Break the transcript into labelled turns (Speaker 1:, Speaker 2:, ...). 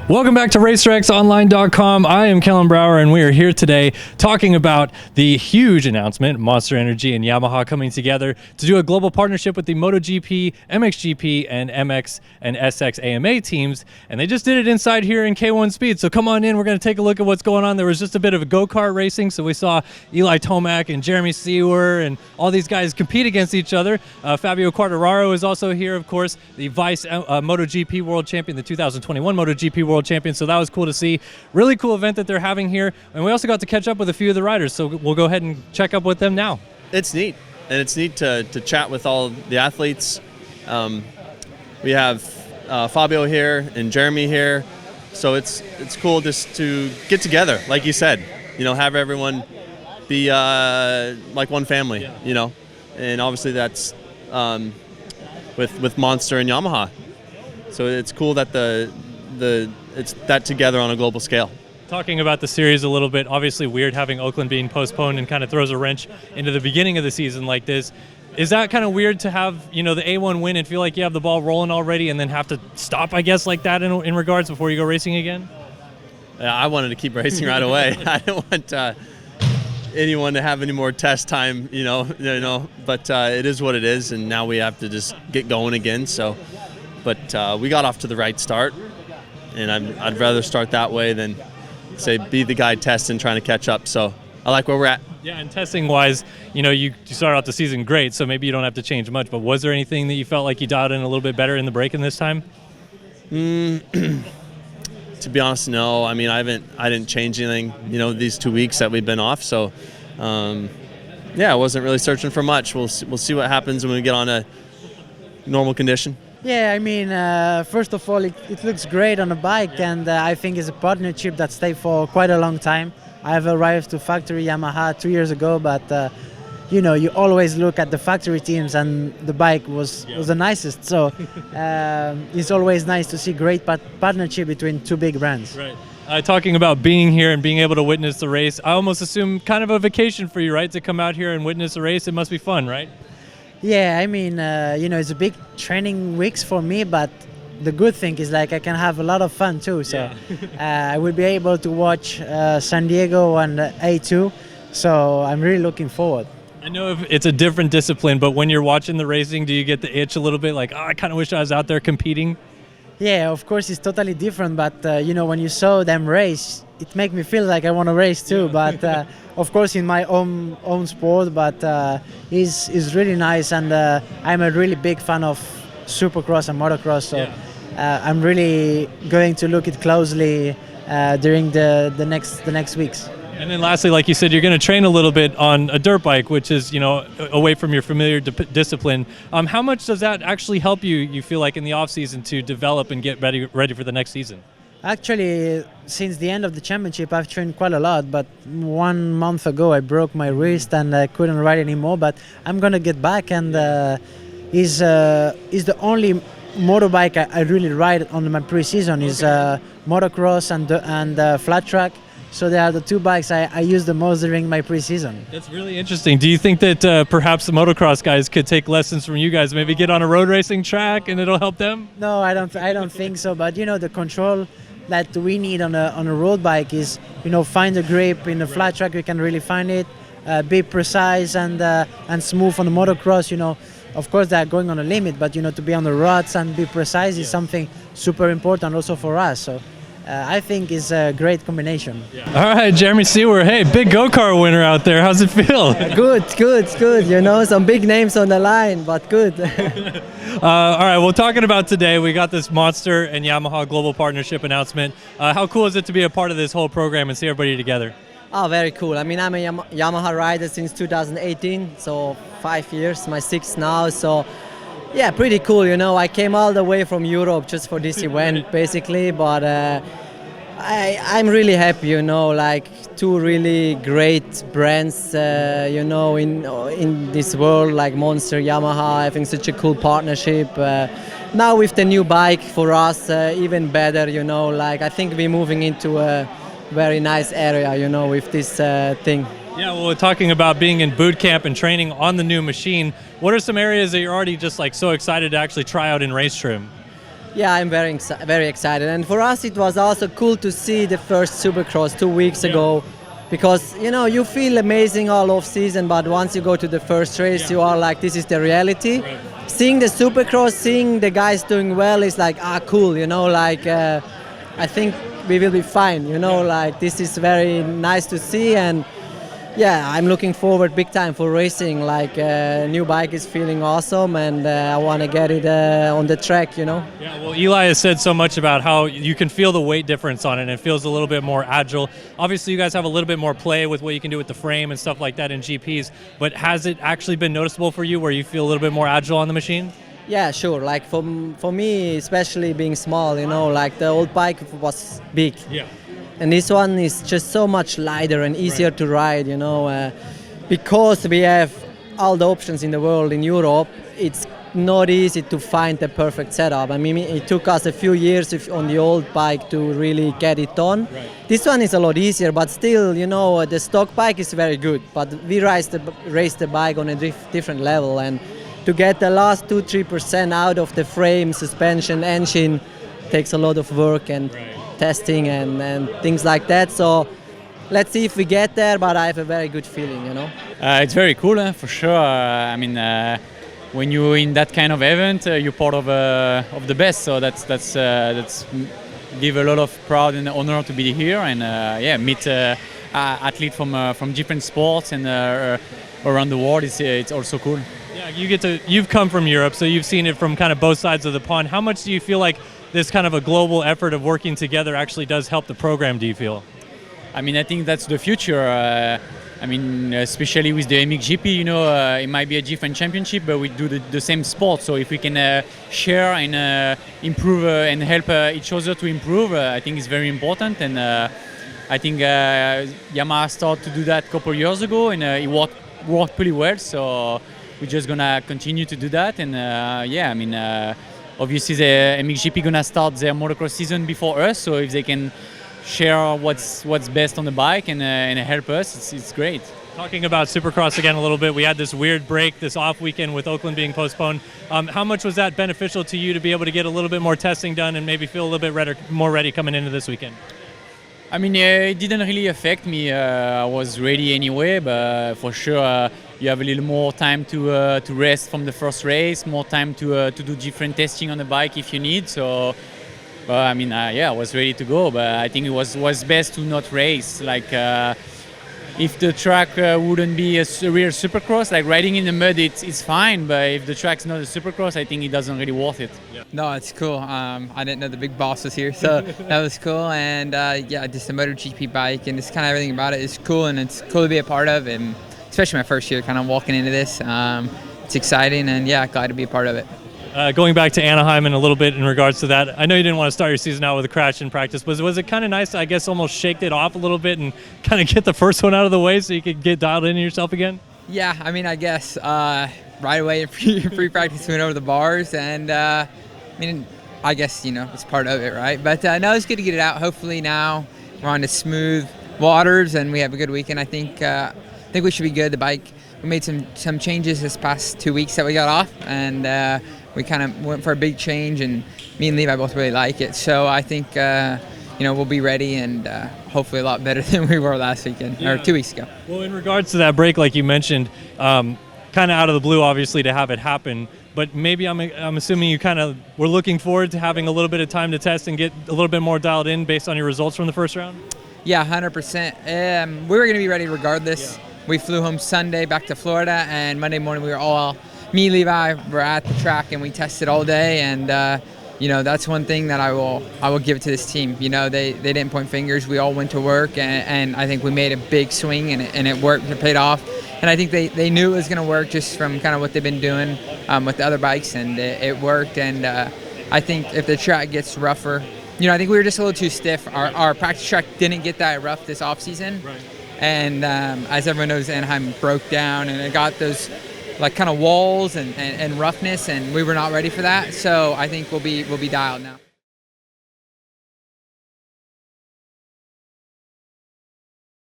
Speaker 1: Welcome back to RacerXOnline.com. I am Kellen Brauer, and we are here today talking about the huge announcement, Monster Energy and Yamaha coming together to do a global partnership with the MotoGP, MXGP, and MX and SX AMA teams. And they just did it inside here in K1 Speed. So come on in. We're going to take a look at what's going on. There was just a bit of a go-kart racing. So we saw Eli Tomac and Jeremy Seewer and all these guys compete against each other. Fabio Quartararo is also here, of course, the vice MotoGP World Champion, the 2021 MotoGP World Champion, so that was cool to see. Really cool event that they're having here, and we also got to catch up with a few of the riders, so we'll go ahead and check up with them now.
Speaker 2: It's neat, and it's neat to chat with all the athletes. We have Fabio here and Jeremy here, so it's cool just to get together, like you said, have everyone be like one family, and obviously that's with Monster and Yamaha. So it's cool that it's that together on a global scale.
Speaker 1: Talking about the series a little bit, obviously weird having Oakland being postponed and kind of throws a wrench into the beginning of the season like this. Is that kind of weird to have, the A1 win and feel like you have the ball rolling already and then have to stop, I guess, like that in regards before you go racing again?
Speaker 2: I wanted to keep racing right away. I don't want anyone to have any more test time, but it is what it is, and now we have to just get going again. But we got off to the right start, and I'd rather start that way than, say, be the guy testing, trying to catch up. So I like where we're at.
Speaker 1: Yeah, and testing-wise, you started out the season great, so maybe you don't have to change much. But was there anything that you felt like you dialed in a little bit better in the braking this time?
Speaker 2: To be honest, no. I mean, I didn't change anything, these 2 weeks that we've been off. So, I wasn't really searching for much. We'll see what happens when we get on a normal condition.
Speaker 3: Yeah, I mean, first of all, it looks great on the bike, and I think it's a partnership that stayed for quite a long time. I have arrived to factory Yamaha 2 years ago, but you always look at the factory teams, and the bike was the nicest. So it's always nice to see great partnership between two big brands.
Speaker 1: Right. Talking about being here and being able to witness the race, I almost assume kind of a vacation for you, right? To come out here and witness the race, it must be fun, right?
Speaker 3: Yeah, I mean, it's a big training weeks for me, but the good thing is I can have a lot of fun too. So I will be able to watch San Diego and A2. So I'm really looking forward.
Speaker 1: I know it's a different discipline, but when you're watching the racing, do you get the itch a little bit like, I kind of wish I was out there competing?
Speaker 3: Yeah, of course it's totally different, but when you saw them race, it makes me feel like I want to race too. But of course in my own sport, but it's really nice, and I'm a really big fan of Supercross and Motocross, so I'm really going to look it closely during the next weeks.
Speaker 1: And then lastly, like you said, you're going to train a little bit on a dirt bike, which is, away from your familiar discipline. How much does that actually help you feel like in the off season to develop and get ready for the next season?
Speaker 3: Actually, since the end of the championship, I've trained quite a lot, but 1 month ago I broke my wrist and I couldn't ride anymore, but I'm going to get back, and is the only motorbike I really ride on my pre-season is motocross and flat track. So they are the two bikes I use the most during my pre-season.
Speaker 1: That's really interesting. Do you think that perhaps the motocross guys could take lessons from you guys, maybe get on a road racing track and it'll help them?
Speaker 3: No, I don't think so. But the control that we need on a road bike is find the grip. In the flat track we can really find it, be precise and smooth on the motocross. Of course they're going on a limit, but to be on the rods and be precise is something super important also for us. So I think it's a great combination.
Speaker 1: All right, Jeremy Seewer, hey, big go-kart winner out there. How's it feel?
Speaker 4: Good. Some big names on the line, but good.
Speaker 1: All right, well, talking about today, we got this Monster and Yamaha global partnership announcement. How cool is it to be a part of this whole program and see everybody together?
Speaker 4: Oh, very cool. I mean, I'm a Yamaha rider since 2018, so 5 years, my sixth now, so yeah, pretty cool. I came all the way from Europe just for this event, basically, but I'm really happy, like two really great brands, in this world, like Monster, Yamaha, having such a cool partnership. Now with the new bike for us, even better, I think we're moving into a very nice area, with this thing.
Speaker 1: Yeah, well, we're talking about being in boot camp and training on the new machine. What are some areas that you're already just so excited to actually try out in race trim?
Speaker 4: Yeah, I'm very excited, and for us it was also cool to see the first Supercross 2 weeks ago, because you feel amazing all off season, but once you go to the first race, you are like, this is the reality.
Speaker 1: Right.
Speaker 4: Seeing the Supercross, seeing the guys doing well is like, cool, I think we will be fine, like this is very nice to see, and yeah, I'm looking forward big time for racing. Like new bike is feeling awesome, and I want to get it on the track.
Speaker 1: Yeah, well, Eli has said so much about how you can feel the weight difference on it, and it feels a little bit more agile. Obviously, you guys have a little bit more play with what you can do with the frame and stuff like that in GPs, but has it actually been noticeable for you where you feel a little bit more agile on the machine?
Speaker 4: Yeah, sure. Like for me, especially being small, like the old bike was big.
Speaker 1: Yeah.
Speaker 4: And this one is just so much lighter and easier to ride, because we have all the options in the world in Europe. It's not easy to find the perfect setup. I mean, it took us a few years on the old bike to really get it on.
Speaker 1: Right.
Speaker 4: This one is a lot easier, but still, the stock bike is very good. But we race the bike on a different level, and to get the last 2-3% out of the frame, suspension, engine takes a lot of work and testing and things like that. So let's see if we get there, but I have a very good feeling,
Speaker 5: It's very cool, for sure. When you're in that kind of event, you're part of the best. So that's give a lot of pride and honor to be here, and meet athletes from different sports and around the world. It's also cool.
Speaker 1: Yeah, you've come from Europe, so you've seen it from kind of both sides of the pond. How much do you feel like this kind of a global effort of working together actually does help the program, do you feel?
Speaker 5: I think that's the future. Especially with the MXGP, it might be a different championship, but we do the same sport. So if we can share and improve and help each other to improve, I think it's very important. And I think Yamaha started to do that a couple of years ago, and it worked pretty well. So we're just gonna continue to do that. And obviously the MXGP gonna start their motocross season before us, so if they can share what's best on the bike and help us, it's great.
Speaker 1: Talking about Supercross again a little bit, we had this weird break, this off weekend with Oakland being postponed. How much was that beneficial to you to be able to get a little bit more testing done and maybe feel a little bit more ready coming into this weekend?
Speaker 5: It didn't really affect me. I was ready anyway, but for sure you have a little more time to rest from the first race, more time to do different testing on the bike if you need. So, I was ready to go, but I think it was best to not race. If the track wouldn't be a real Supercross, like riding in the mud, it's fine. But if the track's not a Supercross, I think it doesn't really worth it.
Speaker 6: Yeah. No, it's cool. I didn't know the big boss was here, so that was cool. And just the MotoGP bike and just kind of everything about it is cool, and it's cool to be a part of. And especially my first year, kind of walking into this, it's exciting, and glad to be a part of it.
Speaker 1: Going back to Anaheim in a little bit in regards to that, I know you didn't want to start your season out with a crash in practice, but was it kind of nice to, I guess, almost shake it off a little bit and kind of get the first one out of the way so you could get dialed into yourself again?
Speaker 6: Yeah, I guess right away in free practice went over the bars, and I guess, it's part of it, right? But no, it's good to get it out. Hopefully now we're on to smooth waters and we have a good weekend. I think we should be good. The bike, we made some changes this past 2 weeks that we got off, and we kind of went for a big change, and me and Levi both really like it. So I think, we'll be ready and hopefully a lot better than we were last weekend or 2 weeks ago.
Speaker 1: Well, in regards to that break, like you mentioned, kind of out of the blue, obviously, to have it happen. But maybe I'm assuming you kind of were looking forward to having a little bit of time to test and get a little bit more dialed in based on your results from the first round?
Speaker 6: Yeah, 100%. We were going to be ready regardless. Yeah. We flew home Sunday back to Florida, and Monday morning we were all... Me and Levi were at the track and we tested all day, and that's one thing that I will give to this team. They didn't point fingers. We all went to work, and I think we made a big swing, and it worked. It paid off, and I think they knew it was going to work just from kind of what they've been doing with the other bikes, and it worked. And I think if the track gets rougher, I think we were just a little too stiff. Our practice track didn't get that rough this off season, right. And as everyone knows, Anaheim broke down, and it got those kind of walls and roughness, and we were not ready for that. So I think we'll be dialed now.